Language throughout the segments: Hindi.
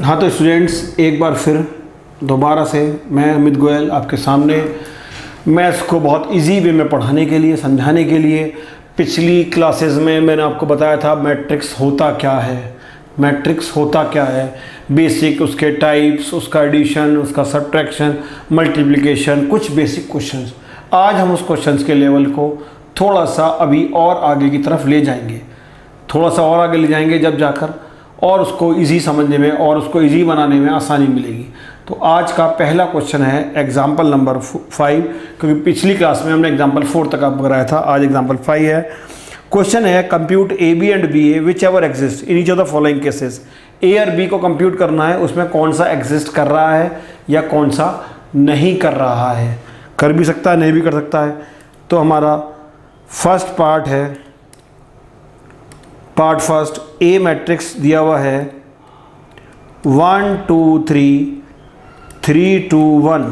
हाँ तो स्टूडेंट्स, एक बार फिर दोबारा से मैं अमित गोयल आपके सामने मैथ्स को बहुत इजी वे में पढ़ाने के लिए, समझाने के लिए। पिछली क्लासेस में मैंने आपको बताया था मैट्रिक्स होता क्या है, मैट्रिक्स होता क्या है, बेसिक उसके टाइप्स, उसका एडिशन, उसका सब्ट्रैक्शन, मल्टीप्लिकेशन, कुछ बेसिक क्वेश्चंस। आज हम उस क्वेश्चंस के लेवल को थोड़ा सा अभी और आगे की तरफ ले जाएंगे, थोड़ा सा और आगे ले जाएंगे, जब जाकर और उसको इजी समझने में और उसको इजी बनाने में आसानी मिलेगी। तो आज का पहला क्वेश्चन है एग्जाम्पल नंबर 5, क्योंकि पिछली क्लास में हमने एग्जाम्पल 4 तक आपको कराया था, आज एग्जाम्पल 5 है। क्वेश्चन है compute a b and b a whichever exist in each of the following cases. A और बी को कंप्यूट करना है, उसमें कौन सा एग्जिस्ट कर रहा है या कौन सा नहीं कर रहा है, कर भी सकता है नहीं भी कर सकता है। तो हमारा फर्स्ट पार्ट है, पार्ट फर्स्ट, ए मैट्रिक्स दिया हुआ है 1 2 3 3 2 1।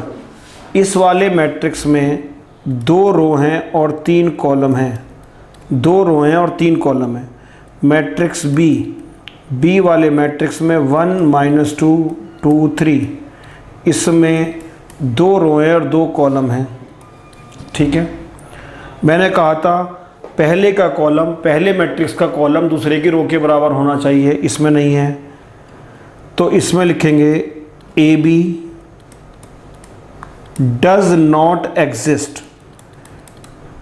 इस वाले मैट्रिक्स में 2 रो हैं और 3 कॉलम हैं, 2 रो हैं और 3 कॉलम हैं। मैट्रिक्स बी, बी वाले मैट्रिक्स में 1 -2 2 3, इसमें 2 रो हैं और 2 कॉलम हैं। ठीक है, मैंने कहा था पहले का कॉलम, पहले मैट्रिक्स का कॉलम दूसरे की रो के बराबर होना चाहिए, इसमें नहीं है। तो इसमें लिखेंगे A B does not exist,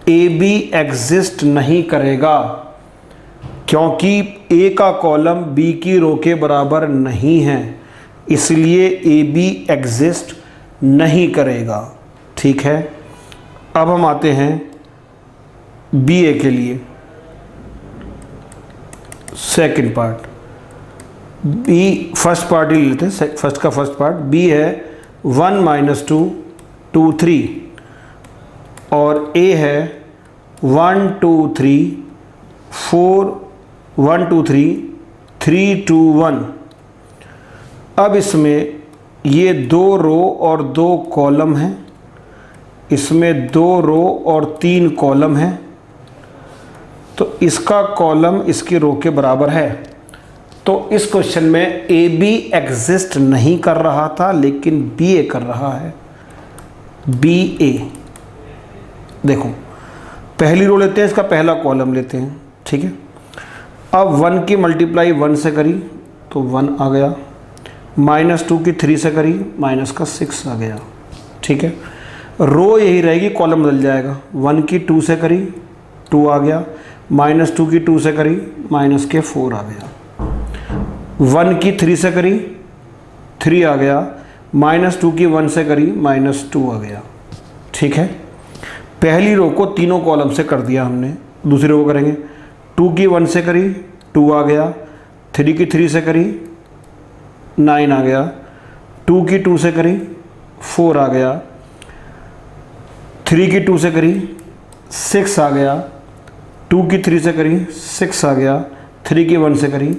A B exist नहीं करेगा क्योंकि ए का कॉलम बी की रो के बराबर नहीं है, इसलिए ए बी एग्जिस्ट नहीं करेगा। ठीक है, अब हम आते हैं बी ए के लिए। Second part, b first part ही लेते हैं, फर्स्ट का फर्स्ट पार्ट। बी है 1 -2 2 3 और ए है 1 2 3 4 1 2 3 3 2 1। अब इसमें ये 2 रो और 2 कॉलम हैं, इसमें 2 रो और 3 कॉलम हैं। तो इसका कॉलम इसकी रो के बराबर है। तो इस क्वेश्चन में ए बी एग्जिस्ट नहीं कर रहा था, लेकिन बी ए कर रहा है। बी ए, देखो पहली रो लेते हैं, इसका पहला कॉलम लेते हैं। ठीक है, अब 1 की मल्टीप्लाई 1 से करी तो 1 आ गया, -2 की 3 से करी -6 आ गया। ठीक है, रो यही रहेगी, कॉलम बदल जाएगा। 1 की 2 से करी 2 आ गया, -2 की 2 से करी -4 आ गया। 1 की 3 से करी 3 आ गया, -2 की 1 से करी -2 आ गया। ठीक है, पहली रो को तीनों कॉलम से कर दिया हमने, दूसरी रो को करेंगे। 2 की 1 से करी 2 आ गया, 3 की 3 से करी 9 आ गया, 2 की 2 से करी 4 आ गया, 3 की 2 से करी 6 आ गया, 2 की 3 से करी 6 आ गया, 3 की 1 से करी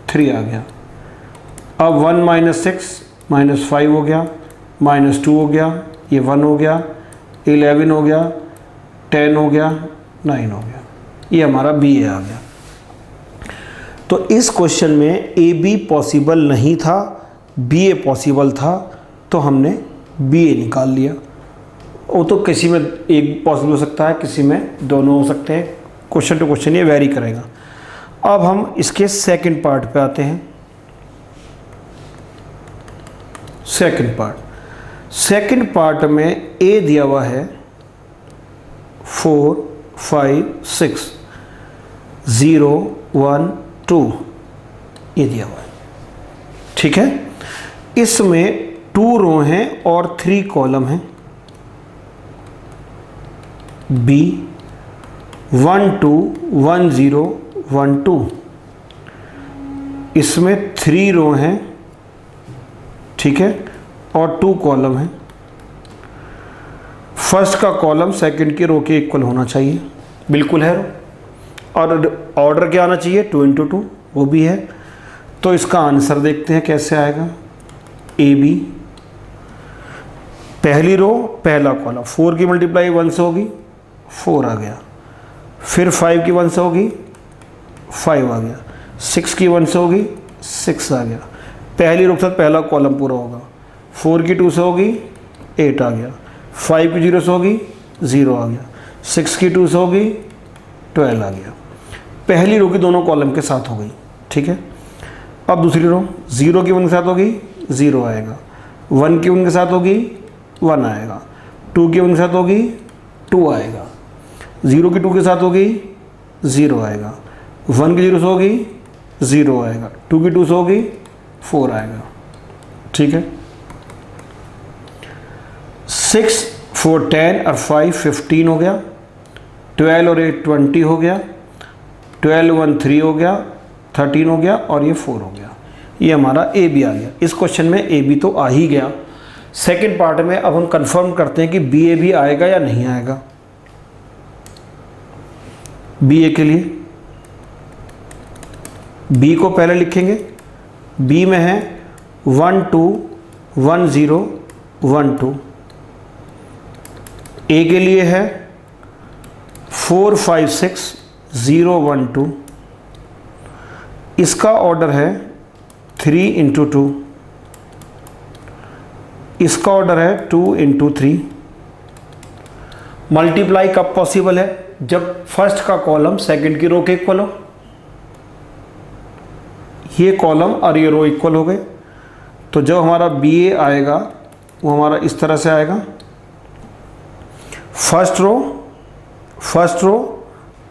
3 आ गया। अब 1 -6 -5 हो गया, -2 हो गया, ये 1 हो गया, 11 हो गया, 10 हो गया, 9 हो गया। ये हमारा बी ए आ गया। तो इस क्वेश्चन में ए बी पॉसिबल नहीं था, बी ए पॉसिबल था, तो हमने बी ए निकाल लिया। वो तो किसी में एक पॉसिबल हो सकता है, किसी में दोनों हो सकते हैं, क्वेश्चन टू क्वेश्चन ये वेरी करेगा। अब हम इसके सेकंड पार्ट पे आते हैं। सेकंड पार्ट में ए दिया हुआ है 4 5 6 0 1 2, ये दिया हुआ है। ठीक है, इसमें 2 रो हैं और 3 कॉलम हैं। बी 1 2 1 0 1 2, इसमें 3 रो हैं। ठीक है, और 2 कॉलम हैं। फर्स्ट का कॉलम सेकंड की रो के इक्वल होना चाहिए, बिल्कुल है। और ऑर्डर क्या आना चाहिए, 2 × 2, वो भी है। तो इसका आंसर देखते हैं कैसे आएगा। ए बी, पहली रो पहला कॉलम, 4 की मल्टीप्लाई 1 से होगी 4 आ गया, फिर 5 की 1 से होगी 5 आ गया, 6 की 1 से होगी 6 आ गया। पहली रो के साथ पहला कॉलम पूरा होगा। 4 की 2 से होगी 8 आ गया, 5 की 0 से होगी 0 आ गया, 6 की 2 से होगी 12 आ गया। पहली रो की दोनों कॉलम के साथ हो गई, ठीक है। अब दूसरी रो 0 की 1 के साथ होगी 0 आएगा, 1 की 1 के साथ होगी 1 आएगा, 2 की 1 के साथ होगी 2 आएगा, 0 की 2 के साथ होगी 0 आएगा, 1 की 0 से होगी 0 आएगा, 2 की 2 से होगी 4 आएगा, ठीक है। 6 4 10 और 5 15 हो गया, 12 और 8 20 हो गया, 12 1 3 हो गया, 13 हो गया और ये 4 हो गया। ये हमारा ए बी आ गया। इस क्वेश्चन में ए बी तो आ ही गया। सेकंड पार्ट में अब हम कंफर्म करते हैं कि बी ए भी आएगा या नहीं आएगा। बी ए के लिए बी को पहले लिखेंगे। बी में है 1 2 1 0 1 2। ए के लिए है 4 5 6 0 1 2। इसका ऑर्डर है 3 इंटू 2। इसका ऑर्डर है 2 इंटू 3। मल्टीप्लाई कब पॉसिबल है? जब फर्स्ट का कॉलम सेकंड की रो के इक्वल हो। ये कॉलम और ये रो इक्वल हो गए, तो जब हमारा बी ए आएगा वो हमारा इस तरह से आएगा। फर्स्ट रो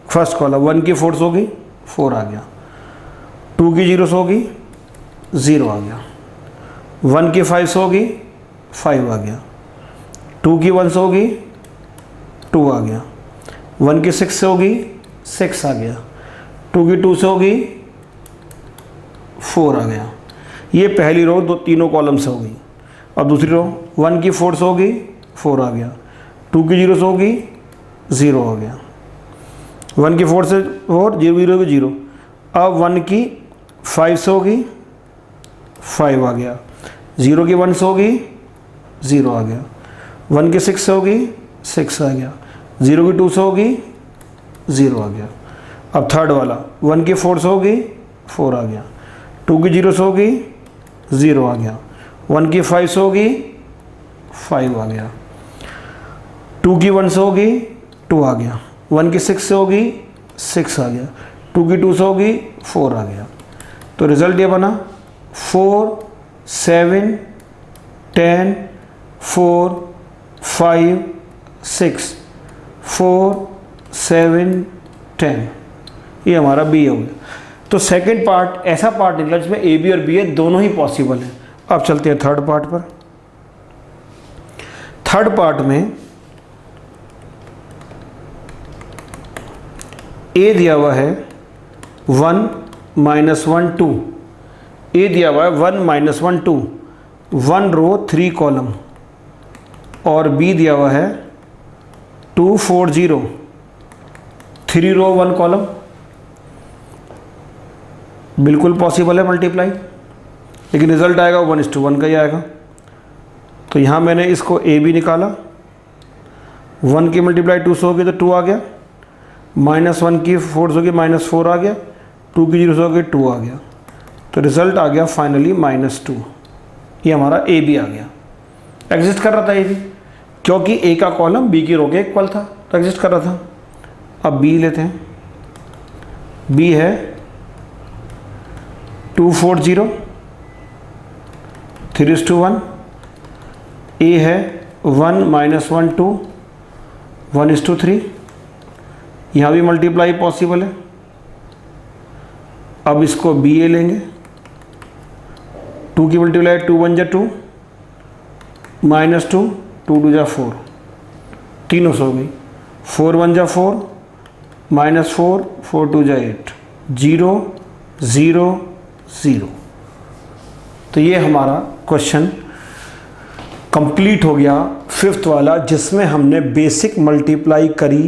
फर्स्ट कॉलम 1 की 4 से होगी 4 आ गया, 2 की 0 से होगी 0 आ गया, 1 की 5 से होगी 5 आ गया, 2 की 1 से होगी 2 आ गया, 1 की 6 से होगी 6 आ गया, 2 की 2 से होगी 4 आ गया। ये पहली रो दो तीनों कॉलम से होगी। अब दूसरी रो 1 की 4 से होगी 4 आ गया, 2 की 0 से होगी 0 हो गया, 1 की 4 से 4 0 की 0। अब 1 की 5 से होगी 5 आ गया, 0 की 1 से होगी 0 आ गया, 1 की 6 से होगी 6 आ गया, 0 की 2 से होगी 0 आ गया। अब थर्ड वाला 1 की 4 से होगी 4 आ गया, 2 की 0 से होगी 0 आ गया, 1 की 5 से होगी 5 आ गया, 2 की 1 से होगी 2 आ गया, 1 की 6 से होगी 6 आ गया, 2 की 2 से होगी 4 आ गया। तो रिजल्ट ये बना 4 7 10 4 5 6 4 7 10। ये हमारा बी हो गया। तो सेकंड पार्ट ऐसा पार्ट निकला जिसमें ए बी और बी ए दोनों ही पॉसिबल है। अब चलते हैं थर्ड पार्ट पर। थर्ड पार्ट में ए दिया हुआ है 1 -1 2। ए दिया हुआ है 1 -1 2, 1 रो 3 कॉलम, और बी दिया हुआ है 2 4 0, 3 रो 1 कॉलम। बिल्कुल पॉसिबल है मल्टीप्लाई, लेकिन रिजल्ट आएगा 1:1 का ही आएगा। तो यहाँ मैंने इसको ए बी निकाला, 1 की मल्टीप्लाई 2 से होगी तो 2 आ गया, -1 की 4 से होगी -4 आ गया, 2 की 0 से होगी 2 आ गया। तो रिजल्ट आ गया फाइनली -2। ये हमारा ए बी आ गया। एग्जिस्ट कर रहा था ए बी, क्योंकि ए का कॉलम बी की रो के इक्वल था, तो एग्जिस्ट कर रहा था। अब बी लेते हैं। बी है 2 4 0 3:1। ए है 1 -1 2 1:3। यहाँ भी मल्टीप्लाई पॉसिबल है। अब इसको बी ए लेंगे। 2 की मल्टीप्लाई 2 1 जा 2 -2 2 2 जा 4, तीनों से हो गई, 4 1 जा 4 -4 4 2 जा 8 0 0 0। तो ये हमारा क्वेश्चन कंप्लीट हो गया, फिफ्थ वाला, जिसमें हमने बेसिक मल्टीप्लाई करी।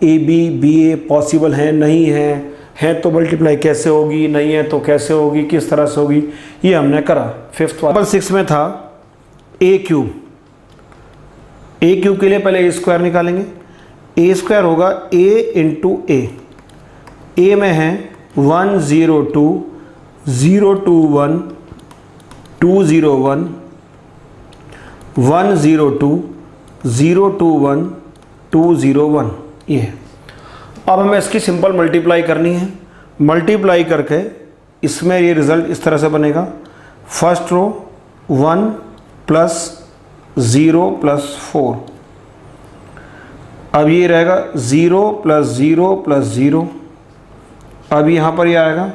A B B A possible है नहीं है तो मल्टीप्लाई कैसे होगी, नहीं है तो कैसे होगी, किस तरह से होगी, ये हमने करा फिफ्थ वाला। नंबर 6 में था ए क्यूब। ए क्यूब के लिए पहले ए स्क्वायर निकालेंगे। ए स्क्वायर होगा ए इंटू ए। ए में है 1 0 2 0 2 1 201 102 021 201 ये है। अब हमें इसकी सिंपल मल्टीप्लाई करनी है। मल्टीप्लाई करके इसमें ये रिज़ल्ट इस तरह से बनेगा, फर्स्ट रो 1 प्लस 0 प्लस 4, अब ये रहेगा 0 प्लस 0 प्लस 0, अब यहाँ पर ये आएगा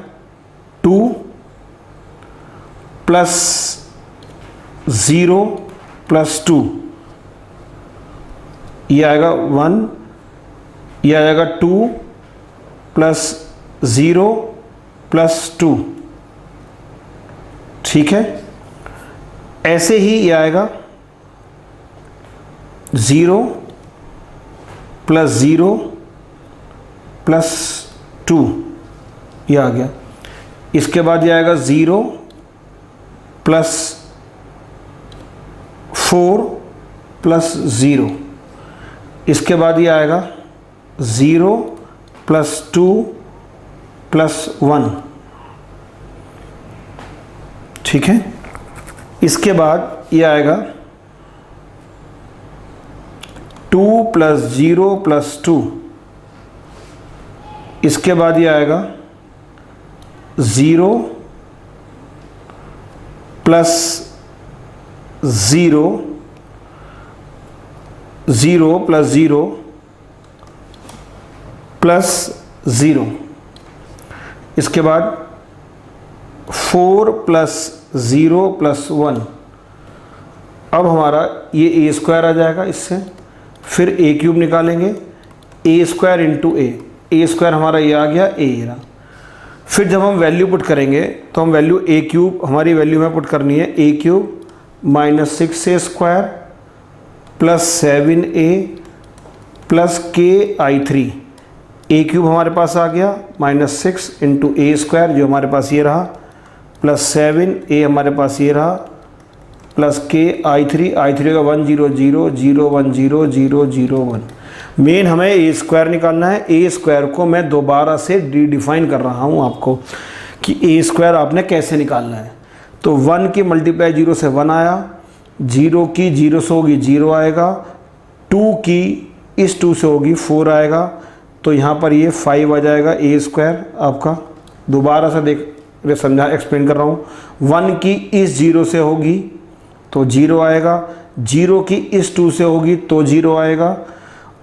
2 प्लस 0 प्लस 2, ये आएगा 1, ये आएगा 2 प्लस 0 प्लस 2, ठीक है। ऐसे ही ये आएगा 0 प्लस 0 प्लस 2, ये आ गया। इसके बाद ये आएगा 0 प्लस 4 प्लस 0, इसके बाद ये आएगा 0 प्लस 2 प्लस 1, ठीक है। इसके बाद ये आएगा 2 प्लस 0 प्लस 2, इसके बाद ये आएगा 0 प्लस 0 0 प्लस 0 प्लस 0, इसके बाद 4 प्लस 0 प्लस 1, अब हमारा ये ए स्क्वायर आ जाएगा इससे, फिर ए क्यूब निकालेंगे, ए स्क्वायर इंटू ए स्क्वायर हमारा ये आ गया, ए रहा। फिर जब हम वैल्यू पुट करेंगे तो हम वैल्यू ए क्यूब, हमारी वैल्यू में पुट करनी है a cube minus 6a square plus 7a plus KI3, a cube हमारे पास आ गया माइनस 6 इंटू ए स्क्वायर जो हमारे पास ये रहा, प्लस 7a हमारे पास ये रहा, प्लस KI3 का 1 0 0 0 1 0 0 0 1। मेन हमें ए स्क्वायर निकालना है। ए स्क्वायर को मैं दोबारा से डिफाइन कर रहा हूँ आपको कि ए स्क्वायर आपने कैसे निकालना है। तो 1 की मल्टीप्लाई 0 से 1 आया, 0 की 0 से होगी 0 आएगा, 2 की इस 2 से होगी 4 आएगा, तो यहाँ पर ये 5 आ जाएगा ए स्क्वायर आपका। दोबारा से देख समझा एक्सप्लेन कर रहा हूँ। 1 की इस 0 से होगी तो 0 आएगा, 0 की इस 2 से होगी तो 0 आएगा,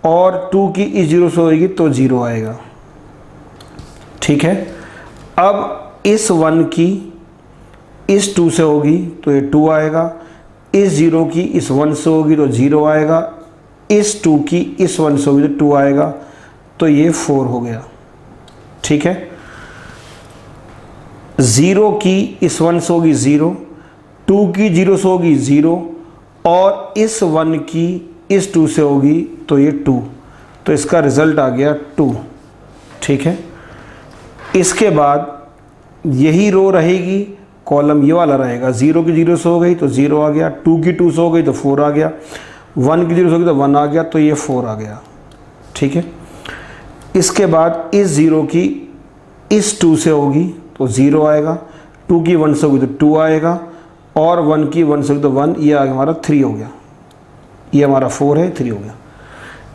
और 2 की इस 0 से होगी तो 0 आएगा, ठीक है। अब इस 1 की इस 2 से होगी तो ये 2 आएगा, इस 0 की इस 1 से होगी तो 0 आएगा, इस 2 की इस 1 से होगी तो 2 आएगा, तो ये 4 हो गया, ठीक है। 0 की इस 1 से होगी 0, 2 की 0 से होगी 0, और इस 1 की इस 2 से होगी तो ये 2, तो इसका रिज़ल्ट आ गया 2, ठीक है। इसके बाद यही रो रहेगी, कॉलम ये वाला रहेगा। 0 की 0 से हो गई तो 0 आ गया, 2 की 2 से हो गई तो 4 आ गया, 1 की 0 से हो गई तो 1 आ गया, तो ये 4 आ गया, ठीक है। इसके बाद इस 0 की इस 2 से होगी तो 0 आएगा, 2 की 1 से होगी तो 2 आएगा, और 1 की 1 से होगी तो 1, ये आ गया हमारा 3 हो गया, ये हमारा 4 है, 3 हो गया।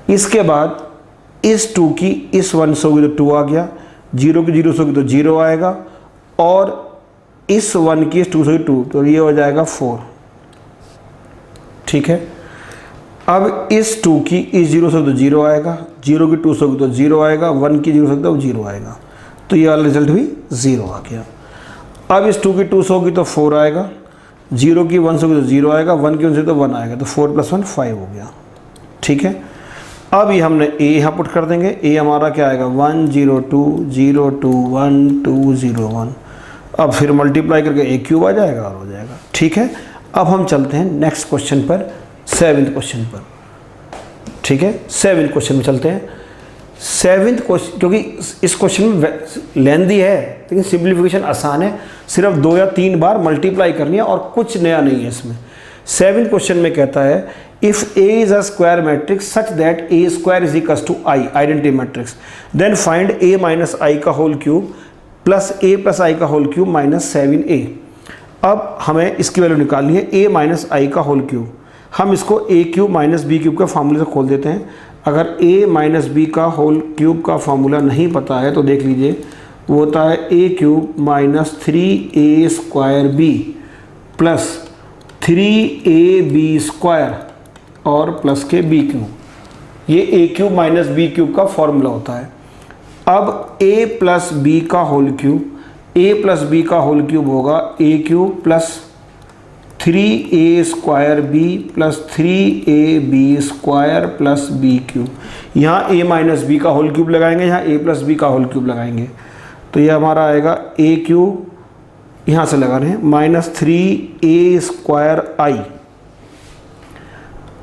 इसके बाद इस 2 की इस 1 से होगी तो 2 आ गया, 0 की 0 से होगी तो 0 आएगा, और इस 1 की इस 2 से होगी 2, तो ये हो जाएगा 4, ठीक है। अब इस 2 की इस 0 से तो 0 आएगा, 0 की 2 से होगी तो 0 आएगा, 1 की 0 से तो 0 आएगा, तो ये वाला रिजल्ट भी 0 आ गया। अब इस 2 की 2 से होगी तो 4 आएगा, 0 की 1 से होगी तो 0 आएगा, 1 की 1 से तो 1 आएगा, तो 4 + 1 5 हो गया, ठीक है। अब ये हमने ए यहाँ पुट कर देंगे, ए हमारा क्या आएगा 1 0 2 0 2 1 2 0 1। अब फिर मल्टीप्लाई करके ए क्यूब आ जाएगा और हो जाएगा, ठीक है। अब हम चलते हैं नेक्स्ट क्वेश्चन पर, 7th क्वेश्चन पर, ठीक है। 7th क्वेश्चन में चलते हैं। 7th क्वेश्चन, क्योंकि इस क्वेश्चन में लेंदी है लेकिन सिंप्लीफिकेशन आसान है, सिर्फ 2 या 3 बार मल्टीप्लाई करनी है और कुछ नया नहीं है इसमें। 7th क्वेश्चन में कहता है if A is a square matrix such that A square is equals to I, identity matrix, then find A minus I का whole cube plus A plus I का होल क्यूब माइनस 7A। अब हमें इसकी वैल्यू निकालनी है a माइनस आई का होल क्यूब। हम इसको a cube minus B cube का फार्मूले से खोल देते हैं। अगर a माइनस बी का होल क्यूब का फार्मूला नहीं पता है तो देख लीजिए, वो होता है a cube minus 3a square B plus 3ab square और प्लस के बी क्यूब। ये a cube minus B cube का फॉर्मूला होता है। अब a प्लस बी का whole cube, a plus B का होल क्यूब होगा a cube plus 3a square B plus 3ab square plus B cube. यहाँ a माइनस बी का होल क्यूब लगाएंगे, यहाँ a प्लस बी का होल क्यूब लगाएंगे, तो ये हमारा आएगा a क्यूब, यहाँ से लगा रहे हैं माइनस 3a स्क्वायर आई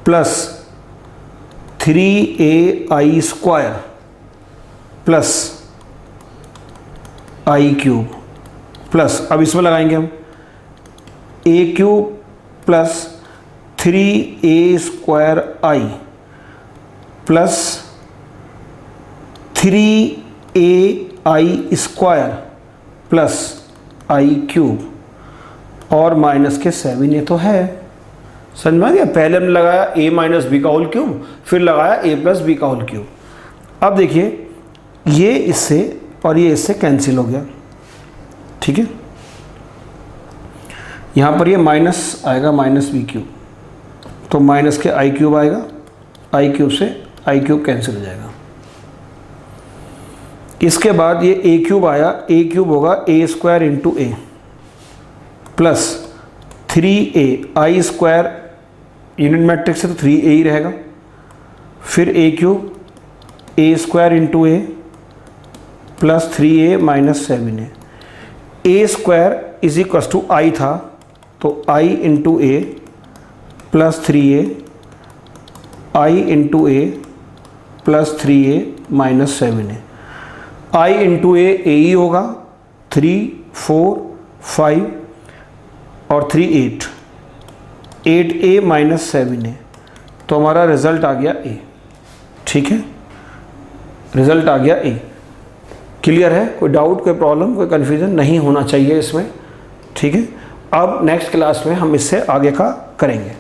प्लस 3ai स्क्वायर प्लस आई क्यूब प्लस, अब इसमें लगाएंगे हम a cube plus 3a square I plus 3ai square plus I cube और माइनस के 7। ये तो है, समझ में आ गया। पहले हमने लगाया a माइनस बी का होल क्यूब, फिर लगाया a प्लस बी का होल क्यूब। अब देखिए ये इससे और ये इससे कैंसिल हो गया, ठीक है। यहाँ पर ये माइनस आएगा माइनस बी क्यूब, तो माइनस के आई क्यूब आएगा, आई क्यूब से आई क्यूब कैंसिल हो जाएगा। इसके बाद ये ए क्यूब आया, ए क्यूब होगा a square into a plus 3a I square, unit matrix है तो 3a ही रहेगा, फिर a cube a square into a plus 3a minus 7a। A square is equals to I था, तो I into a plus 3a, I into a plus 3a minus 7a। I into a ही होगा, 3 4 5 और 3 8, 8a माइनस 7a, तो हमारा रिजल्ट आ गया a, ठीक है, रिजल्ट आ गया a। क्लियर है? कोई डाउट, कोई प्रॉब्लम, कोई कन्फ्यूज़न नहीं होना चाहिए इसमें, ठीक है। अब नेक्स्ट क्लास में हम इससे आगे का करेंगे।